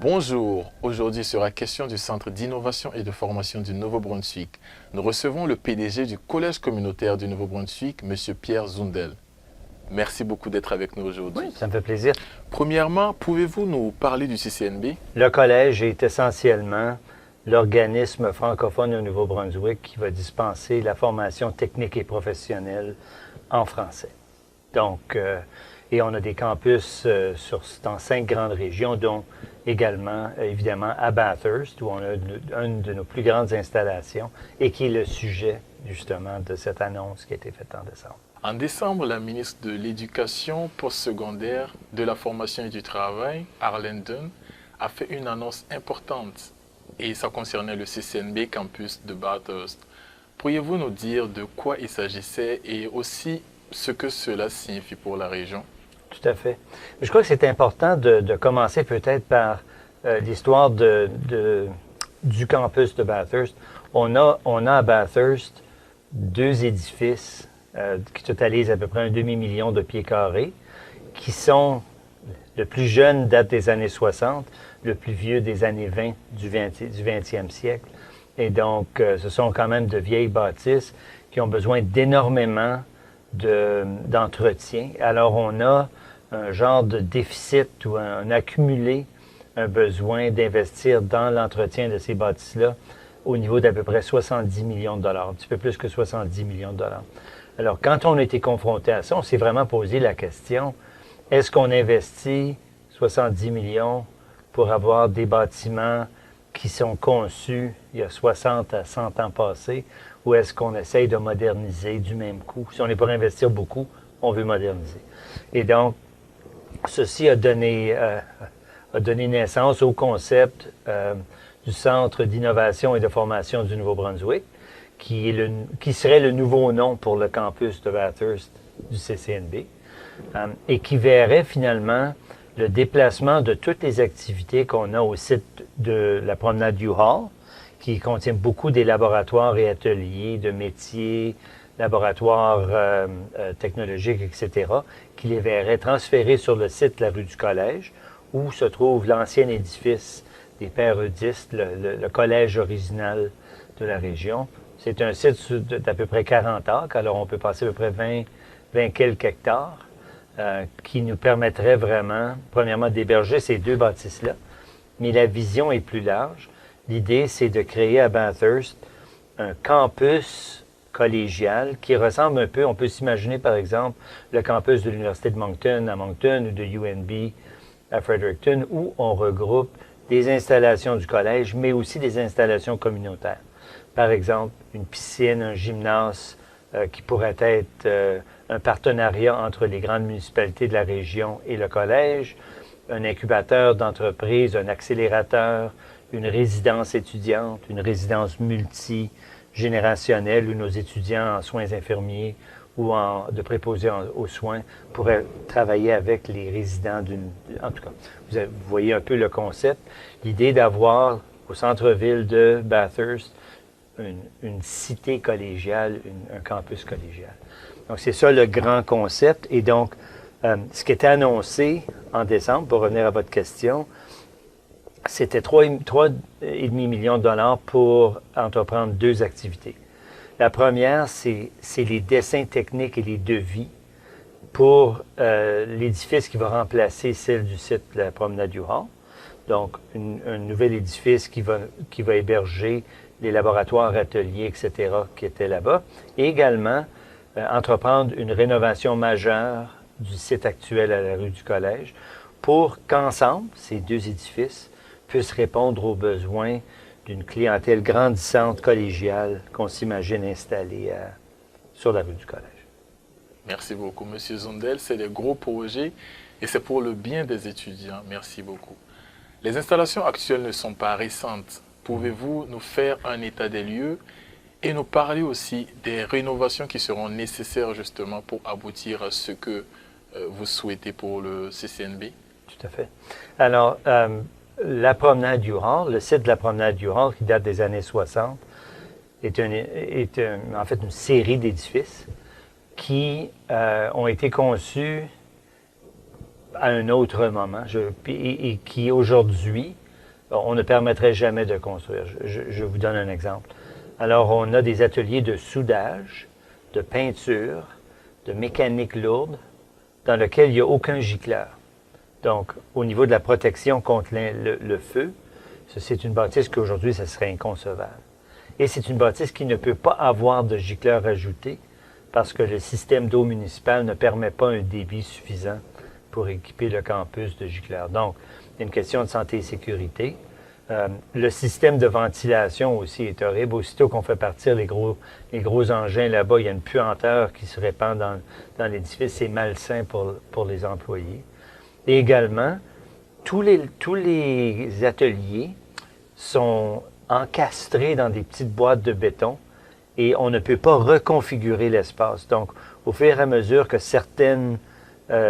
Bonjour, aujourd'hui sera question du Centre d'innovation et de formation du Nouveau-Brunswick. Nous recevons le PDG du Collège communautaire du Nouveau-Brunswick, M. Pierre Zundel. Merci beaucoup d'être avec nous aujourd'hui. Oui, ça me fait plaisir. Premièrement, pouvez-vous nous parler du CCNB? Le collège est essentiellement l'organisme francophone au Nouveau-Brunswick qui va dispenser la formation technique et professionnelle en français. Donc, et on a des campus dans 5 grandes régions, dont également, évidemment, à Bathurst, où on a une de nos plus grandes installations et qui est le sujet, justement, de cette annonce qui a été faite en décembre. En décembre, la ministre de l'Éducation postsecondaire, de la formation et du travail, Arlene Dunn, a fait une annonce importante et ça concernait le CCNB campus de Bathurst. Pourriez-vous nous dire de quoi il s'agissait et aussi ce que cela signifie pour la région? Tout à fait. Je crois que c'est important de commencer peut-être par l'histoire du campus de Bathurst. On a à Bathurst 2 édifices qui totalisent à peu près un demi-million de pieds carrés, qui sont, le plus jeune date des années 60, le plus vieux des années 20 du 20e siècle. Et donc, ce sont quand même de vieilles bâtisses qui ont besoin d'énormément d'entretien. Alors, on a un genre de déficit ou un accumulé, un besoin d'investir dans l'entretien de ces bâtisses-là au niveau d'à peu près 70 millions de dollars, un petit peu plus que 70 millions de dollars. Alors, quand on a été confronté à ça, on s'est vraiment posé la question, est-ce qu'on investit 70 millions pour avoir des bâtiments qui sont conçus il y a 60 à 100 ans passés, ou est-ce qu'on essaye de moderniser du même coup? Si on est pour investir beaucoup, on veut moderniser. Et donc, ceci a donné naissance au concept du Centre d'innovation et de formation du Nouveau-Brunswick, qui serait le nouveau nom pour le campus de Bathurst du CCNB, et qui verrait finalement le déplacement de toutes les activités qu'on a au site de la promenade U-Hall, qui contient beaucoup des laboratoires et ateliers de métiers, laboratoires technologiques, etc., qui les verrait transférer sur le site de la rue du Collège, où se trouve l'ancien édifice des Pères Eudistes, le collège original de la région. C'est un site d'à peu près 40 acres, alors on peut passer à peu près 20 quelques hectares, qui nous permettrait vraiment, premièrement, d'héberger ces 2 bâtisses-là. Mais la vision est plus large. L'idée, c'est de créer à Bathurst un campus collégial qui ressemble un peu, on peut s'imaginer par exemple le campus de l'Université de Moncton à Moncton ou de UNB à Fredericton, où on regroupe des installations du collège, mais aussi des installations communautaires. Par exemple, une piscine, un gymnase qui pourrait être un partenariat entre les grandes municipalités de la région et le collège, un incubateur d'entreprise, un accélérateur, une résidence étudiante, une résidence multigénérationnelle où nos étudiants en soins infirmiers ou de préposés aux soins pourraient travailler avec les résidents En tout cas, vous voyez un peu le concept. L'idée d'avoir au centre-ville de Bathurst une cité collégiale, un campus collégial. Donc, c'est ça le grand concept. Et donc, ce qui était annoncé en décembre, pour revenir à votre question, c'était 3,5 millions de dollars pour entreprendre 2 activités. La première, c'est les dessins techniques et les devis pour l'édifice qui va remplacer celle du site de la promenade U-Hall. Donc, un nouvel édifice qui va héberger les laboratoires, ateliers, etc., qui étaient là-bas. Et également, entreprendre une rénovation majeure du site actuel à la rue du Collège pour qu'ensemble, ces 2 édifices puissent répondre aux besoins d'une clientèle grandissante collégiale qu'on s'imagine installée sur la rue du Collège. Merci beaucoup, M. Zundel. C'est des gros projets et c'est pour le bien des étudiants. Merci beaucoup. Les installations actuelles ne sont pas récentes. Pouvez-vous nous faire un état des lieux et nous parler aussi des rénovations qui seront nécessaires justement pour aboutir à ce que vous souhaitez pour le CCNB? Tout à fait. Alors, la promenade U-Hall, le site de la promenade U-Hall qui date des années 60, est en fait une série d'édifices qui ont été conçus à un autre moment et qui aujourd'hui on ne permettrait jamais de construire. Je vous donne un exemple. Alors, on a des ateliers de soudage, de peinture, de mécanique lourde, dans lesquels il n'y a aucun gicleur. Donc, au niveau de la protection contre le feu, c'est une bâtisse qu'aujourd'hui, ça serait inconcevable. Et c'est une bâtisse qui ne peut pas avoir de gicleur ajouté parce que le système d'eau municipal ne permet pas un débit suffisant pour équiper le campus de gicleurs. Donc, il y a une question de santé et sécurité. Le système de ventilation aussi est horrible. Aussitôt qu'on fait partir les gros engins là-bas, il y a une puanteur qui se répand dans l'édifice. C'est malsain pour les employés. Et également, tous les ateliers sont encastrés dans des petites boîtes de béton et on ne peut pas reconfigurer l'espace. Donc, au fur et à mesure que certaines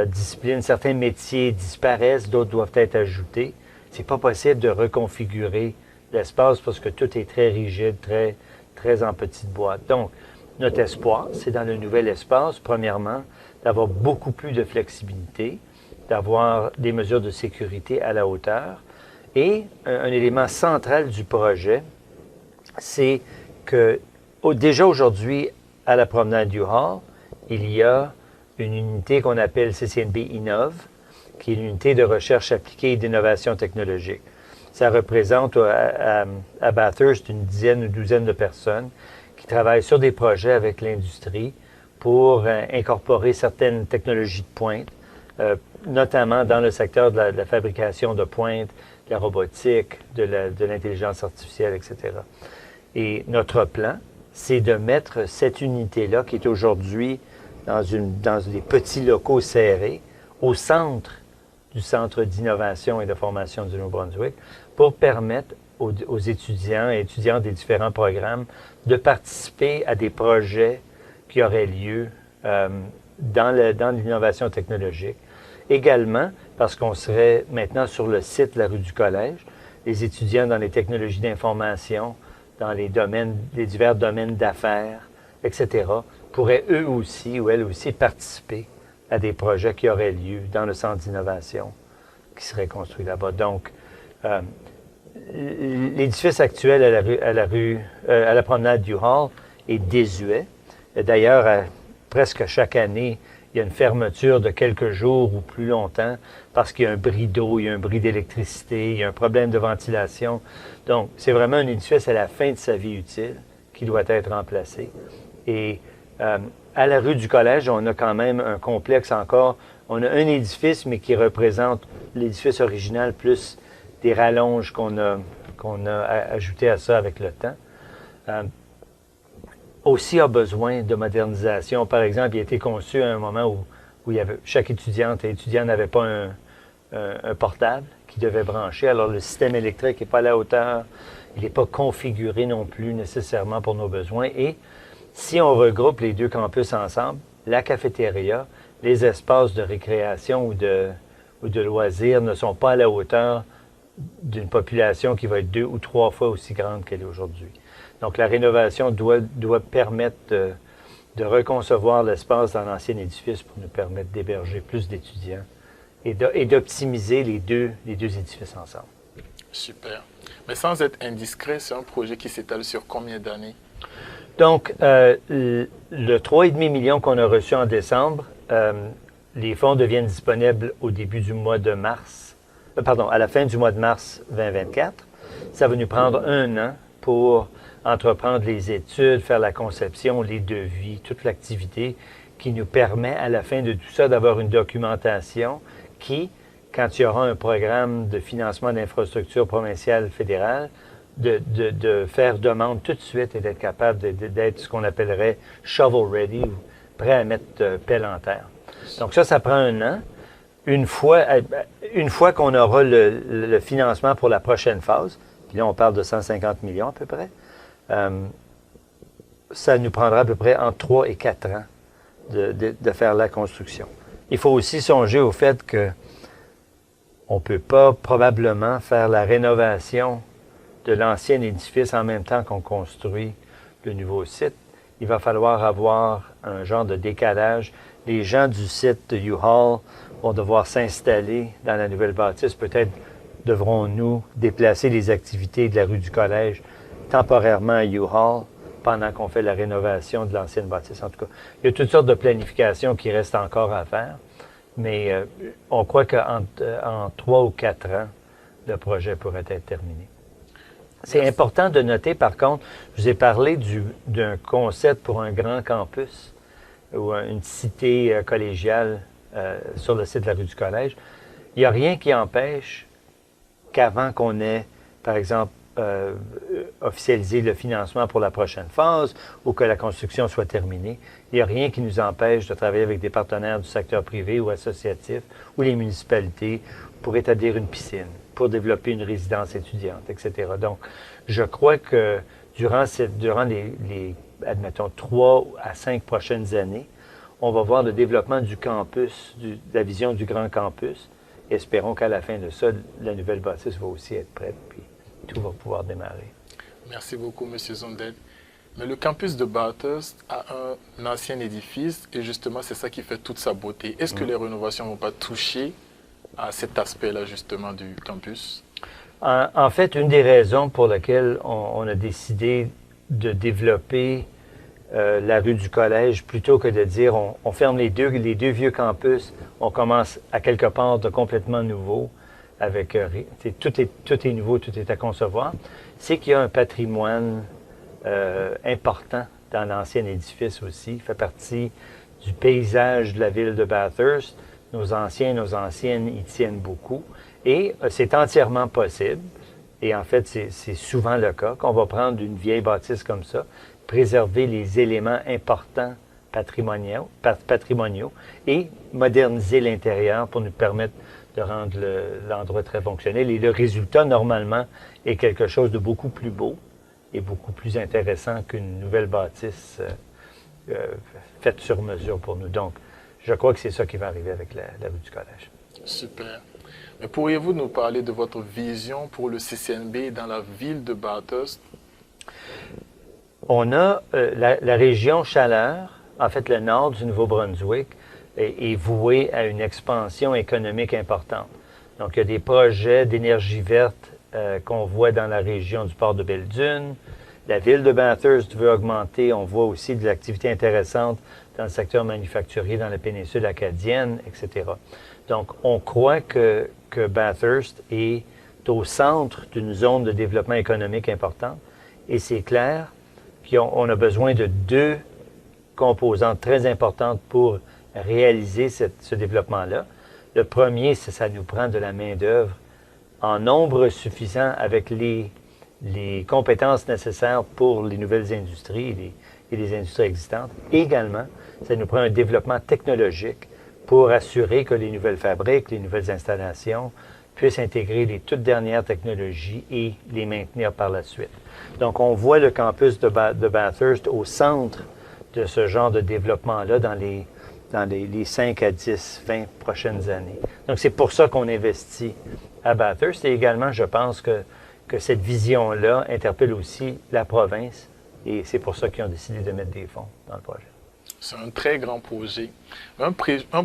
disciplines, certains métiers disparaissent, d'autres doivent être ajoutés, c'est pas possible de reconfigurer l'espace parce que tout est très rigide, très, très en petites boîtes. Donc, notre espoir, c'est dans le nouvel espace, premièrement, d'avoir beaucoup plus de flexibilité, d'avoir des mesures de sécurité à la hauteur. Et un élément central du projet, c'est que déjà aujourd'hui, à la promenade du Hall, il y a une unité qu'on appelle CCNB Innov, qui est une unité de recherche appliquée et d'innovation technologique. Ça représente à Bathurst une dizaine ou douzaine de personnes qui travaillent sur des projets avec l'industrie pour incorporer certaines technologies de pointe, notamment dans le secteur de la fabrication de pointe, de la robotique, de l'intelligence artificielle, etc. Et notre plan, c'est de mettre cette unité-là, qui est aujourd'hui dans des petits locaux serrés, au centre du Centre d'innovation et de formation du Nouveau-Brunswick, pour permettre aux étudiants et étudiantes des différents programmes de participer à des projets qui auraient lieu dans l'innovation technologique. Également, parce qu'on serait maintenant sur le site de la rue du Collège, les étudiants dans les technologies d'information, dans les divers domaines d'affaires, etc., pourraient eux aussi ou elles aussi participer à des projets qui auraient lieu dans le centre d'innovation qui serait construit là-bas. Donc, l'édifice actuel à la promenade du Hall est désuet. D'ailleurs, presque chaque année, il y a une fermeture de quelques jours ou plus longtemps parce qu'il y a un bris d'eau, il y a un bris d'électricité, il y a un problème de ventilation. Donc, c'est vraiment un édifice à la fin de sa vie utile qui doit être remplacé. Et à la rue du Collège, on a quand même un complexe encore. On a un édifice, mais qui représente l'édifice original plus des rallonges qu'on a ajouté à ça avec le temps. Aussi a besoin de modernisation. Par exemple, il a été conçu à un moment où chaque étudiante et étudiant n'avait pas un portable qui devait brancher. Alors, le système électrique n'est pas à la hauteur. Il n'est pas configuré non plus nécessairement pour nos besoins. Et si on regroupe les deux campus ensemble, la cafétéria, les espaces de récréation ou de loisirs ne sont pas à la hauteur d'une population qui va être 2 ou 3 fois aussi grande qu'elle est aujourd'hui. Donc, la rénovation doit permettre de reconcevoir l'espace dans l'ancien édifice pour nous permettre d'héberger plus d'étudiants et d'optimiser les deux édifices ensemble. Super. Mais sans être indiscret, c'est un projet qui s'étale sur combien d'années? Donc, le 3,5 millions qu'on a reçu en décembre, les fonds deviennent disponibles au début du mois de mars, à la fin du mois de mars 2024. Ça va nous prendre 1 an pour entreprendre les études, faire la conception, les devis, toute l'activité qui nous permet à la fin de tout ça d'avoir une documentation qui, quand il y aura un programme de financement d'infrastructures provinciales fédérales, de faire demande tout de suite et d'être capable d'être ce qu'on appellerait shovel ready, ou prêt à mettre pelle en terre. Donc ça prend 1 an. Une fois qu'on aura le financement pour la prochaine phase, puis là on parle de 150 millions à peu près, ça nous prendra à peu près entre 3 et 4 ans de faire la construction. Il faut aussi songer au fait que on ne peut pas probablement faire la rénovation de l'ancien édifice en même temps qu'on construit le nouveau site. Il va falloir avoir un genre de décalage. Les gens du site de U-Haul vont devoir s'installer dans la nouvelle bâtisse peut-être devrons-nous déplacer les activités de la rue du Collège temporairement à U-Haul pendant qu'on fait la rénovation de l'ancienne bâtisse? En tout cas, il y a toutes sortes de planifications qui restent encore à faire, mais on croit qu'en 3 ou 4 ans, le projet pourrait être terminé. C'est important de noter, par contre, je vous ai parlé d'un concept pour un grand campus ou une cité collégiale sur le site de la rue du Collège. Il n'y a rien qui empêche qu'avant qu'on ait, par exemple, officialisé le financement pour la prochaine phase ou que la construction soit terminée, il n'y a rien qui nous empêche de travailler avec des partenaires du secteur privé ou associatif ou les municipalités pour établir une piscine, pour développer une résidence étudiante, etc. Donc, je crois que durant les admettons, 3 à 5 prochaines années, on va voir le développement du campus, de la vision du grand campus. Espérons qu'à la fin de ça, la nouvelle bâtisse va aussi être prête, puis tout va pouvoir démarrer. Merci beaucoup, M. Zundel. Mais le campus de Bathurst a un ancien édifice et justement, c'est ça qui fait toute sa beauté. Est-ce que les rénovations ne vont pas toucher à cet aspect-là, justement, du campus? En fait, une des raisons pour lesquelles on a décidé de développer la rue du Collège, plutôt que de dire on ferme les deux vieux campus, on commence à quelque part de complètement nouveau, avec tout est nouveau, tout est à concevoir, c'est qu'il y a un patrimoine important dans l'ancien édifice aussi. Il fait partie du paysage de la ville de Bathurst. Nos anciens, nos anciennes y tiennent beaucoup. Et c'est entièrement possible, et en fait c'est souvent le cas, qu'on va prendre une vieille bâtisse comme ça, préserver les éléments importants patrimoniaux et moderniser l'intérieur pour nous permettre de rendre l'endroit très fonctionnel. Et le résultat, normalement, est quelque chose de beaucoup plus beau et beaucoup plus intéressant qu'une nouvelle bâtisse faite sur mesure pour nous. Donc, je crois que c'est ça qui va arriver avec la rue du Collège. Super. Mais pourriez-vous nous parler de votre vision pour le CCNB dans la ville de Bathurst? On a la région Chaleur, en fait le nord du Nouveau-Brunswick, est voué à une expansion économique importante. Donc, il y a des projets d'énergie verte qu'on voit dans la région du port de Belle-Dune. La ville de Bathurst veut augmenter. On voit aussi de l'activité intéressante dans le secteur manufacturier dans la péninsule acadienne, etc. Donc, on croit que Bathurst est au centre d'une zone de développement économique importante. Et c'est clair qu'on a besoin de 2 composantes très importantes pour réaliser ce développement-là. Le premier, c'est que ça nous prend de la main-d'œuvre en nombre suffisant avec les compétences nécessaires pour les nouvelles industries et les industries existantes. Également, ça nous prend un développement technologique pour assurer que les nouvelles fabriques, les nouvelles installations puissent intégrer les toutes dernières technologies et les maintenir par la suite. Donc, on voit le campus de Bathurst au centre de ce genre de développement-là dans les 5 à 10, 20 prochaines années. Donc, c'est pour ça qu'on investit à Bathurst. Et également, je pense que cette vision-là interpelle aussi la province. Et c'est pour ça qu'ils ont décidé de mettre des fonds dans le projet. C'est un très grand projet. Un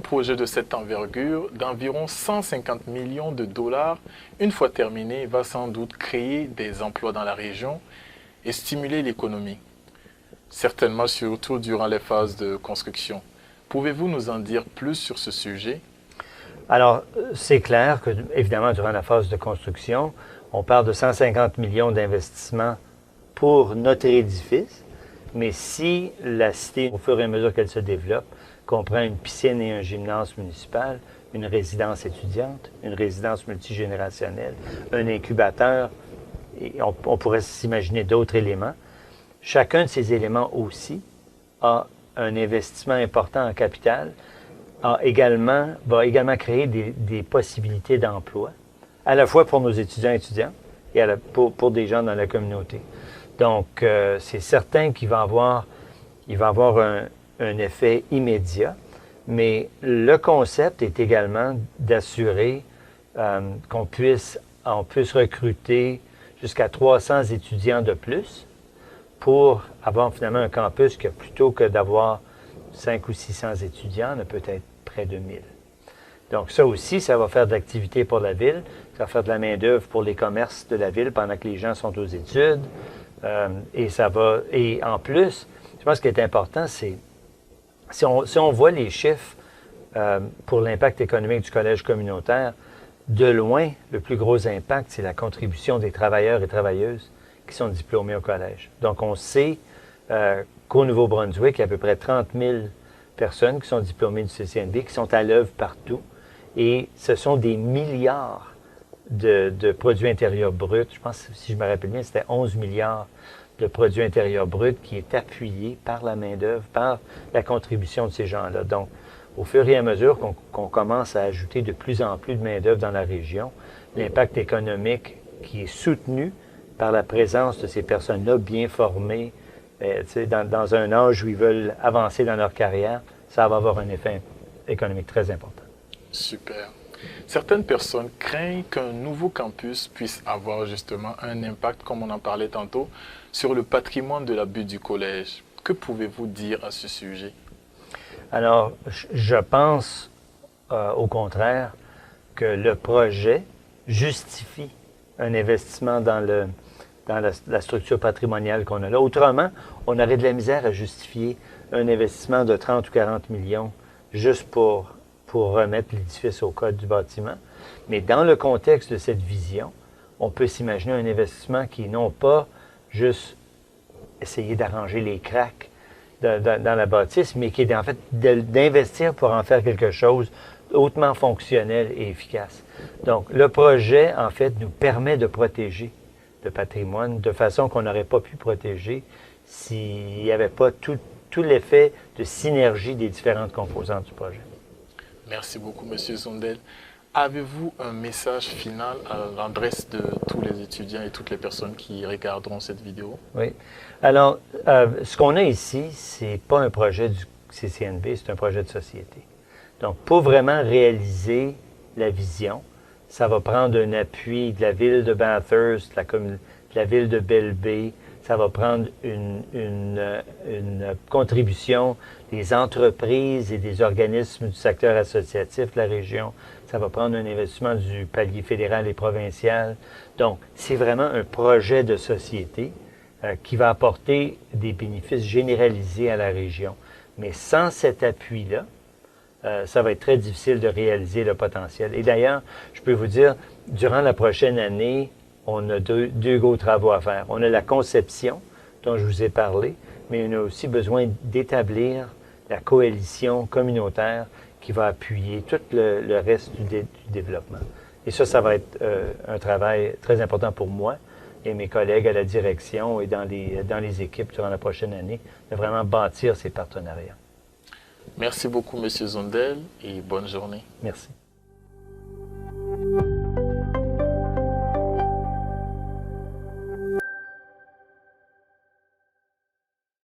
projet de cette envergure, d'environ 150 millions de dollars, une fois terminé, va sans doute créer des emplois dans la région et stimuler l'économie. Certainement, surtout durant les phases de construction. Pouvez-vous nous en dire plus sur ce sujet? Alors, c'est clair que, évidemment, durant la phase de construction, on parle de 150 millions d'investissements pour notre édifice, mais si la cité, au fur et à mesure qu'elle se développe, comprend une piscine et un gymnase municipal, une résidence étudiante, une résidence multigénérationnelle, un incubateur, et on pourrait s'imaginer d'autres éléments. Chacun de ces éléments aussi a un investissement important en capital, va également créer des possibilités d'emploi, à la fois pour nos étudiants et étudiantes et pour des gens dans la communauté. Donc, c'est certain qu'il va y avoir un effet immédiat, mais le concept est également d'assurer qu'on puisse recruter jusqu'à 300 étudiants de plus pour avoir finalement un campus que plutôt que d'avoir 500 ou 600 étudiants, on a peut-être près de 1000. Donc ça aussi, ça va faire de l'activité pour la ville, ça va faire de la main-d'œuvre pour les commerces de la ville pendant que les gens sont aux études. Et en plus, je pense que ce qui est important, c'est si on voit les chiffres pour l'impact économique du collège communautaire, de loin, le plus gros impact, c'est la contribution des travailleurs et travailleuses qui sont diplômés au collège. Donc, on sait qu'au Nouveau-Brunswick, il y a à peu près 30 000 personnes qui sont diplômées du CCNB, qui sont à l'œuvre partout. Et ce sont des milliards de produits intérieurs bruts. Je pense, si je me rappelle bien, c'était 11 milliards de produits intérieurs bruts qui est appuyé par la main-d'œuvre, par la contribution de ces gens-là. Donc, au fur et à mesure qu'on commence à ajouter de plus en plus de main-d'œuvre dans la région, l'impact économique qui est soutenu par la présence de ces personnes-là bien formées, dans un âge où ils veulent avancer dans leur carrière, ça va avoir un effet économique très important. Super. Certaines personnes craignent qu'un nouveau campus puisse avoir justement un impact, comme on en parlait tantôt, sur le patrimoine de la butte du collège. Que pouvez-vous dire à ce sujet? Alors, je pense au contraire que le projet justifie un investissement dans la structure patrimoniale qu'on a là. Autrement, on aurait de la misère à justifier un investissement de 30 ou 40 millions juste pour remettre l'édifice au code du bâtiment. Mais dans le contexte de cette vision, on peut s'imaginer un investissement qui non pas juste essayer d'arranger les cracks dans la bâtisse, mais qui est en fait d'investir pour en faire quelque chose hautement fonctionnel et efficace. Donc, le projet, en fait, nous permet de protéger le patrimoine de façon qu'on n'aurait pas pu protéger s'il n'y avait pas tout l'effet de synergie des différentes composantes du projet. Merci beaucoup, M. Zundel. Avez-vous un message final à l'adresse de tous les étudiants et toutes les personnes qui regarderont cette vidéo? Oui. Alors, ce qu'on a ici, c'est pas un projet du CCNB, c'est un projet de société. Donc, pour vraiment réaliser la vision, ça va prendre un appui de la ville de Bathurst, de la ville de Belle Bay, ça va prendre une contribution des entreprises et des organismes du secteur associatif de la région. Ça va prendre un investissement du palier fédéral et provincial. Donc, c'est vraiment un projet de société qui va apporter des bénéfices généralisés à la région. Mais sans cet appui-là, ça va être très difficile de réaliser le potentiel. Et d'ailleurs, je peux vous dire, durant la prochaine année, on a deux gros travaux à faire. On a la conception, dont je vous ai parlé, mais on a aussi besoin d'établir la coalition communautaire qui va appuyer tout le reste du développement. Et ça va être un travail très important pour moi et mes collègues à la direction et dans les équipes durant la prochaine année, de vraiment bâtir ces partenariats. Merci beaucoup, M. Zundel, et bonne journée. Merci.